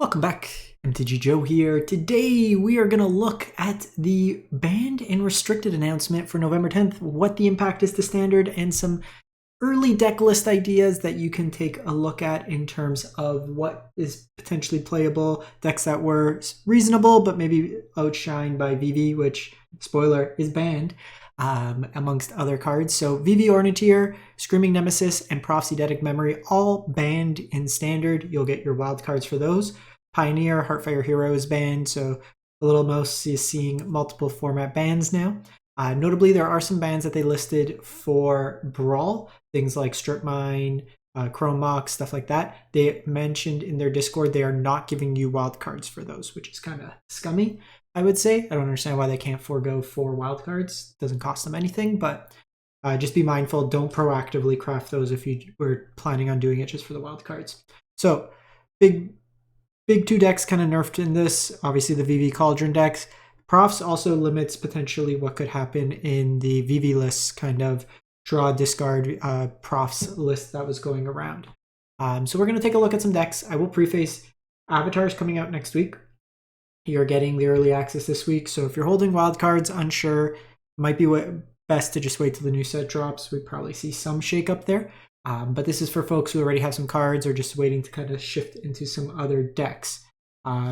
Welcome back, MTG Joe here. Today we are going to look at the banned and restricted announcement for November 10th, what the impact is to Standard, and some early deck list ideas that you can take a look at in terms of what is potentially playable, decks that were reasonable but maybe outshined by VV, which, spoiler, is banned, amongst other cards. So VV Orniteer, Screaming Nemesis, and Prophecy Memory all banned in Standard. You'll get your wild cards for those. Pioneer, Heartfire Hero is banned, so the Little Mouse is seeing multiple format bans now. Notably, there are some bans that they listed for Brawl, things like Strip Mine, Chrome Mox, stuff like that. They mentioned in their Discord they are not giving you wildcards for those, which is kind of scummy, I would say. I don't understand why they can't forego 4 wildcards. It doesn't cost them anything, but just be mindful. Don't proactively craft those if you were planning on doing it just for the wildcards. So, big 2 decks kind of nerfed in this. Obviously, the VV Cauldron decks. Profs also limits potentially what could happen in the VV lists, kind of draw, discard profs list that was going around. So we're going to take a look at some decks. I will preface, Avatar is coming out next week. You're getting the early access this week. So if you're holding wildcards, unsure, might be best to just wait till the new set drops. We'd probably see some shakeup there. But this is for folks who already have some cards or just waiting to kind of shift into some other decks.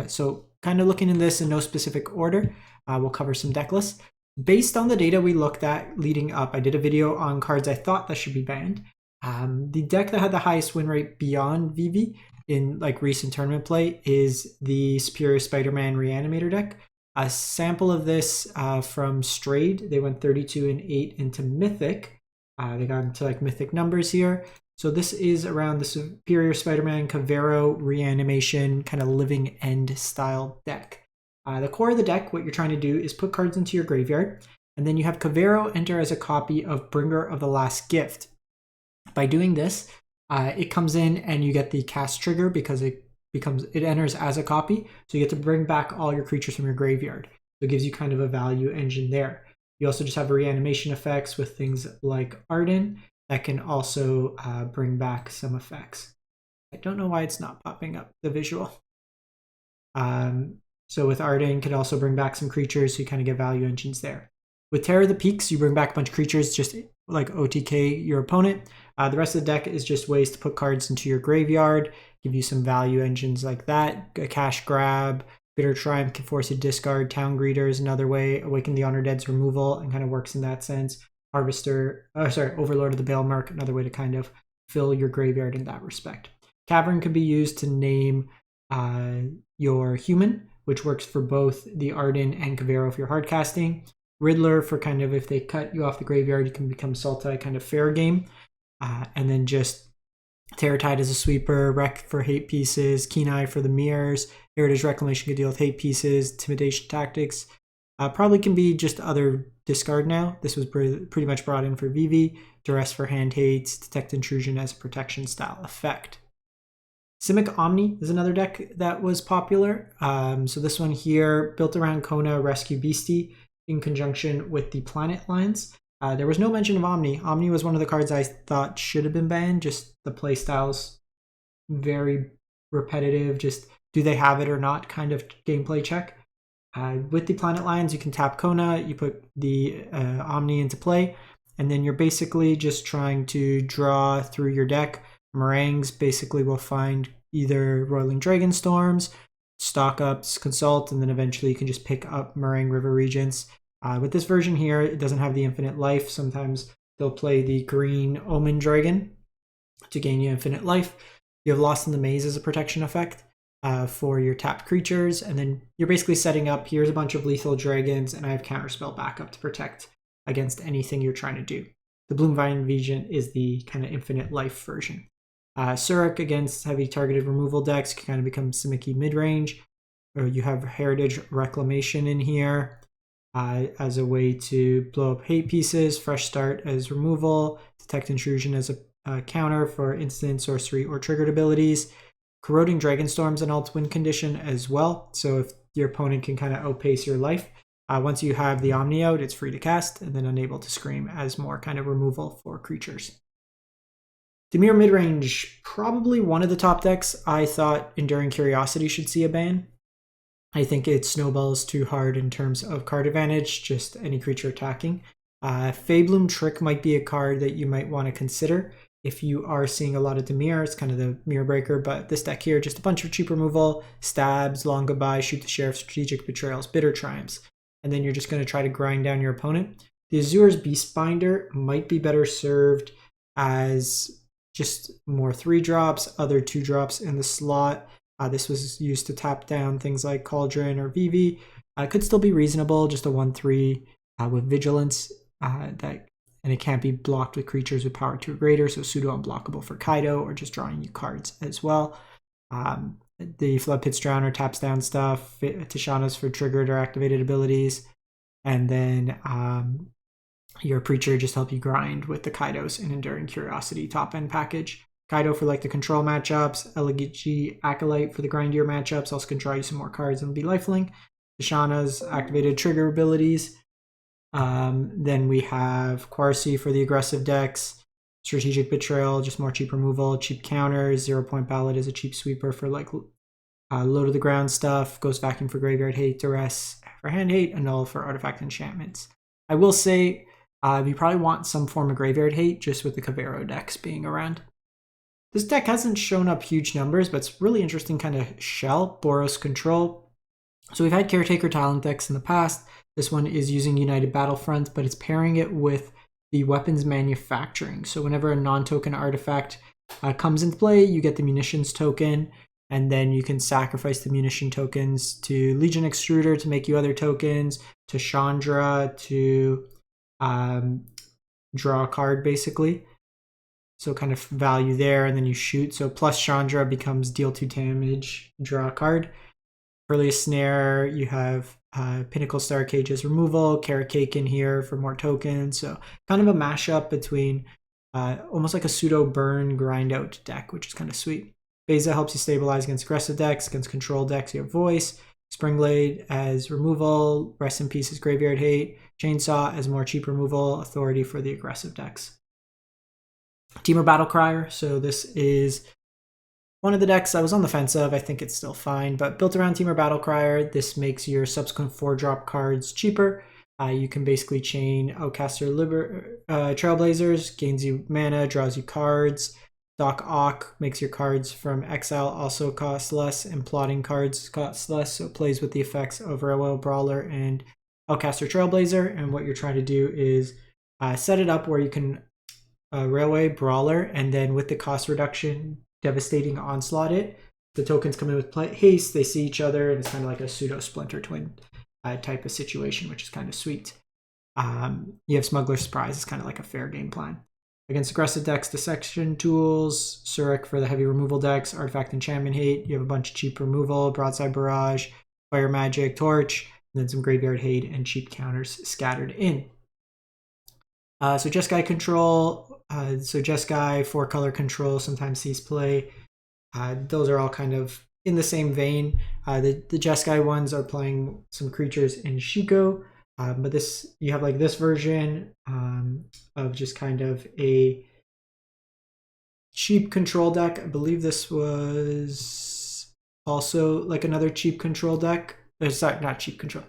So kind of looking in this in no specific order, we'll cover some deck lists. Based on the data we looked at leading up, I did a video on cards I thought that should be banned. The deck that had the highest win rate beyond VV in like recent tournament play is the Superior Spider-Man Reanimator deck. A sample of this from Strayed, they went 32-8 into Mythic. They got into like Mythic numbers here. So this is around the Superior Spider-Man Cavero Reanimation kind of Living End style deck. The core of the deck, what you're trying to do is put cards into your graveyard, and then you have Cavero enter as a copy of Bringer of the Last Gift. By doing this, it comes in and you get the cast trigger because it enters as a copy. So you get to bring back all your creatures from your graveyard. So it gives you kind of a value engine there. You also just have reanimation effects with things like Arden that can also bring back some effects. I don't know why it's not popping up, the visual. So with Arden, can also bring back some creatures, so you kind of get value engines there. With Terror of the Peaks, you bring back a bunch of creatures, just like OTK your opponent. The rest of the deck is just ways to put cards into your graveyard, give you some value engines like that. A cash grab, Bitter Triumph can force you to discard. Town Greeter is another way. Awaken the Honor Dead's removal and kind of works in that sense. Overlord of the Bailmark, another way to kind of fill your graveyard in that respect. Cavern can be used to name your human, which works for both the Arden and Cavero if you're hard casting. Riddler for kind of if they cut you off the graveyard, you can become Sultai, kind of fair game. And then just Terror Tide as a sweeper, Wreck for hate pieces, Keen Eye for the mirrors, Heritage Reclamation can deal with hate pieces, Intimidation Tactics. Probably can be just other discard now. This was pretty much brought in for VV. Duress for hand hates, Detect Intrusion as a protection style effect. Simic Omni is another deck that was popular. So this one here, built around Kona, Rescue Beastie, in conjunction with the Planet Lines. There was no mention of Omni. Omni was one of the cards I thought should have been banned. Just the play style's very repetitive. Just do they have it or not kind of gameplay check. With the Planet Lines, you can tap Kona, you put the Omni into play, and then you're basically just trying to draw through your deck. Meringues basically will find either Roiling Dragonstorms, stock ups, consult, and then eventually you can just pick up Meringue River Regents. With this version here, it doesn't have the infinite life. Sometimes they'll play the green Omen Dragon to gain you infinite life. You have Lost in the Maze as a protection effect for your tapped creatures, and then you're basically setting up, here's a bunch of lethal dragons, and I have Counterspell backup to protect against anything you're trying to do. The Bloomvine Vision is the kind of infinite life version. Surik against heavy targeted removal decks can kind of become Simic Midrange, or you have Heritage Reclamation in here as a way to blow up hate pieces, Fresh Start as removal, Detect Intrusion as a counter for instant, sorcery, or triggered abilities. Corroding Dragonstorm's an alt win condition as well, so if your opponent can kind of outpace your life. Once you have the Omni out, it's free to cast, and then Unable to Scream as more kind of removal for creatures. Dimir Midrange, probably one of the top decks. I thought Enduring Curiosity should see a ban. I think it snowballs too hard in terms of card advantage, just any creature attacking. Fabloom Trick might be a card that you might want to consider if you are seeing a lot of Dimir. It's kind of the mirror breaker, but this deck here, just a bunch of cheap removal, stabs, long goodbye, shoot the sheriff, strategic betrayals, bitter triumphs, and then you're just going to try to grind down your opponent. The Azorius Beastbinder might be better served as just more 3-drops, other 2-drops in the slot. This was used to tap down things like Cauldron or VV. Could still be reasonable, just a 1/3 with Vigilance, and it can't be blocked with creatures with power 2 or greater, so pseudo unblockable for Kaido or just drawing you cards as well. The Flood Pit's Drowner taps down stuff, Tishana's for triggered or activated abilities, and then your Preacher just help you grind with the Kaidos and Enduring Curiosity top end package. Kaido for like the control matchups, Elegy Acolyte for the grindier matchups, also can draw you some more cards and be lifelink. Tishana's activated trigger abilities. Then we have Quarcy for the aggressive decks, Strategic Betrayal, just more cheap removal, cheap counters, 0 Point Ballad is a cheap sweeper for like low to the ground stuff, Ghost Vacuum for graveyard hate, Duress for hand hate, Annul for artifact enchantments. I will say you probably want some form of graveyard hate just with the Kavero decks being around. This deck hasn't shown up huge numbers, but it's really interesting kind of shell, Boros Control. So we've had Caretaker Talent decks in the past. This one is using United Battlefront, but it's pairing it with the weapons manufacturing. So whenever a non-token artifact comes into play, you get the munitions token, and then you can sacrifice the munition tokens to Legion Extruder to make you other tokens, to Chandra to draw a card basically. So kind of value there, and then you shoot. So plus Chandra becomes deal 2 damage, draw a card. Earliest Snare, you have Pinnacle Star Cage's removal, Carrot Cake in here for more tokens. So kind of a mashup between almost like a pseudo burn grind out deck, which is kind of sweet. Beza helps you stabilize against aggressive decks, against control decks, you have Voice. Springblade as removal, Rest in Peace as graveyard hate, Chainsaw as more cheap removal, Authority for the aggressive decks. Temur Battlecrier, so this is one of the decks I was on the fence of. I think it's still fine, but built around Temur Battlecrier, this makes your subsequent 4-drop cards cheaper. You can basically chain Outcaster Trailblazers, gains you mana, draws you cards. Doc Ock makes your cards from exile also cost less, and plotting cards cost less, so it plays with the effects of Railway Brawler and Outcaster Trailblazer. And what you're trying to do is set it up where you can Railway Brawler, and then with the cost reduction, Devastating Onslaught it. The tokens come in with haste, they see each other, and it's kind of like a pseudo Splinter Twin type of situation, which is kind of sweet. You have Smuggler's Surprise, it's kind of like a fair game plan. Against aggressive decks, Dissection Tools, Surik for the heavy removal decks, Artifact Enchantment Hate, you have a bunch of cheap removal, Broadside Barrage, Fire Magic, Torch, and then some graveyard hate and cheap counters scattered in. So Jeskai Control, so Jeskai 4-color control sometimes sees play. Those are all kind of in the same vein. The Jeskai ones are playing some creatures in Shiko, but this you have like this version of just kind of a cheap control deck. I believe this was also like another cheap control deck. Sorry, not cheap control.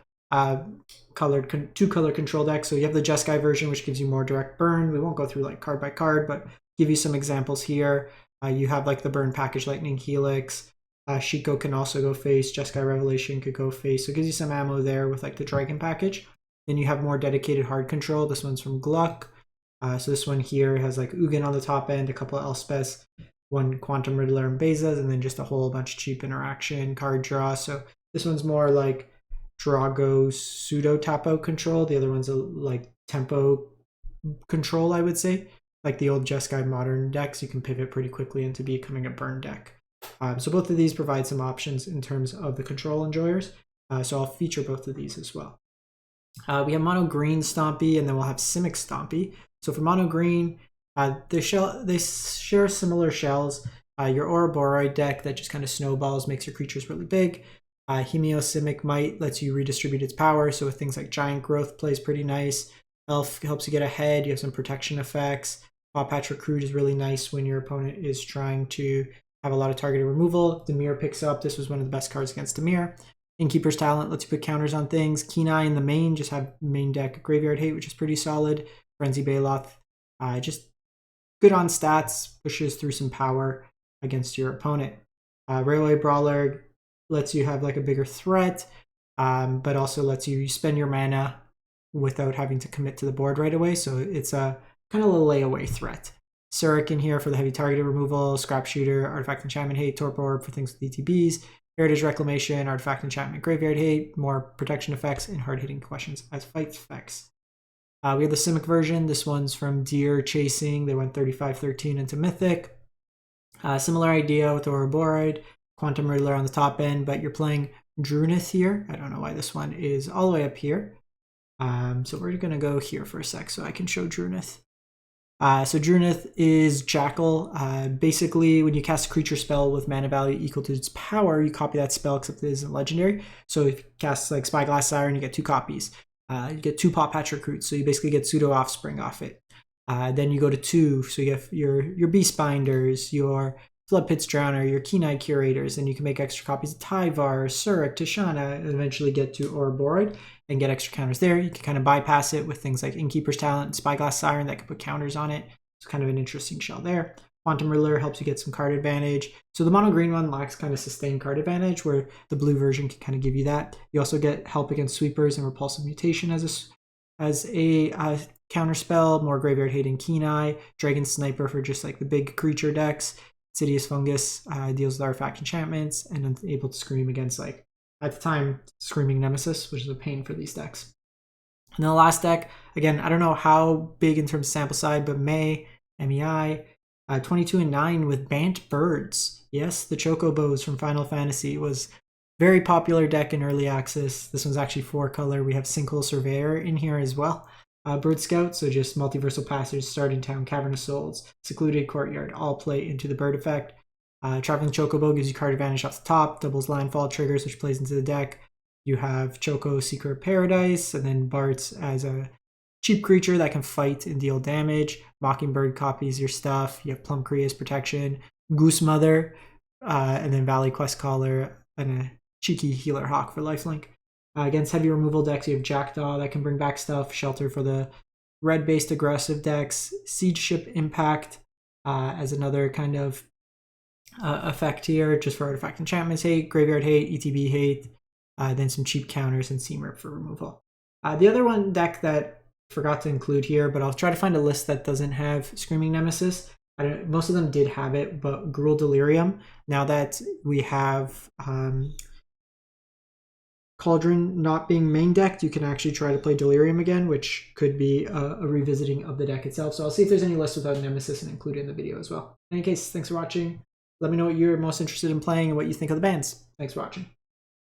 Colored 2-color control deck. So you have the Jeskai version, which gives you more direct burn. We won't go through like card by card, but give you some examples here. You have like the burn package, Lightning Helix. Shiko can also go face. Jeskai Revelation could go face. So it gives you some ammo there with like the Dragon package. Then you have more dedicated hard control. This one's from Gluck. So this one here has like Ugin on the top end, a couple of Elspeths, one Quantum Riddler and Bezas, and then just a whole bunch of cheap interaction, card draw. So this one's more like Drago pseudo tap-out control. The other one's a like tempo control, I would say. Like the old Jeskai modern decks, you can pivot pretty quickly into becoming a burn deck. So both of these provide some options in terms of the control enjoyers. So I'll feature both of these as well. We have mono green Stompy, and then we'll have Simic Stompy. So for mono green, they share similar shells. Your Ouroboroi deck that just kind of snowballs, makes your creatures really big. Simic Might lets you redistribute its power, so with things like Giant Growth plays pretty nice. Elf helps you get ahead, you have some protection effects. Pop Patch Recruit is really nice when your opponent is trying to have a lot of targeted removal. Dimir picks up. This was one of the best cards against Dimir. Innkeeper's Talent lets you put counters on things. Kenai in the main, just have main deck Graveyard Hate, which is pretty solid. Frenzy Baloth, just good on stats, pushes through some power against your opponent. Railway Brawler lets you have like a bigger threat, but also lets you spend your mana without having to commit to the board right away. So it's a kind of a layaway threat. Surik in here for the heavy targeted removal, Scrap Shooter, Artifact Enchantment Hate, Torpor Orb for things with ETBs, Heritage Reclamation, Artifact Enchantment, Graveyard Hate, more protection effects, and hard-hitting questions as fight effects. We have the Simic version. This one's from Deer Chasing. They went 35-13 into Mythic. Similar idea with Ouroboros, Quantum Riddler on the top end, but you're playing Drunith here. I don't know why this one is all the way up here. So we're going to go here for a sec so I can show Drunith. So Drunith is Jackal. Basically, when you cast a creature spell with mana value equal to its power, you copy that spell except it isn't legendary. So if you cast like Spyglass Siren, you get 2 copies. You get 2 Pop Patch Recruits, so you basically get Pseudo Offspring off it. Then you go to 2, so you have your Beast Binders, your Flood Pit's Drowner, your Kenai Curators, and you can make extra copies of Tyvar, Surik, Tishana, and eventually get to Ouroboros and get extra counters there. You can kind of bypass it with things like Innkeeper's Talent and Spyglass Siren that can put counters on it. It's kind of an interesting shell there. Quantum Riddler helps you get some card advantage. So the mono green one lacks kind of sustained card advantage, where the blue version can kind of give you that. You also get help against sweepers and repulsive mutation as a counter spell, more Graveyard Hate and Kenai, Dragon Sniper for just like the big creature decks. Insidious Fungus deals with artifact enchantments and then able to scream against, like, at the time, Screaming Nemesis, which is a pain for these decks. And then the last deck, again, I don't know how big in terms of sample size, but MEI, 22-9 with Bant Birds. Yes, the Chocobos from Final Fantasy was very popular deck in early access. This one's actually 4-color. We have Sinkhole Surveyor in here as well. Bird Scout, so just Multiversal Passage, Starting Town, Cavern of Souls, Secluded Courtyard, all play into the bird effect. Traveling Chocobo gives you card advantage off the top, doubles landfall triggers, which plays into the deck. You have Choco Seeker of Paradise, and then Bart's as a cheap creature that can fight and deal damage. Mockingbird copies your stuff. You have Plum Kriya's protection, Goose Mother, and then Valley Quest Caller, and a cheeky Healer Hawk for lifelink. Against heavy removal decks, you have Jackdaw that can bring back stuff, Shelter for the red-based aggressive decks, Siege Ship Impact as another kind of effect here, just for Artifact Enchantments Hate, Graveyard Hate, ETB Hate, then some cheap counters and Seam Rip for removal. The other one deck that I forgot to include here, but I'll try to find a list that doesn't have Screaming Nemesis. Most of them did have it, but Gruul Delirium, now that we have Cauldron not being main decked, you can actually try to play Delirium again, which could be a revisiting of the deck itself. So I'll see if there's any list without Nemesis and include it in the video as well. In any case, thanks for watching. Let me know what you're most interested in playing and what you think of the bans. Thanks for watching.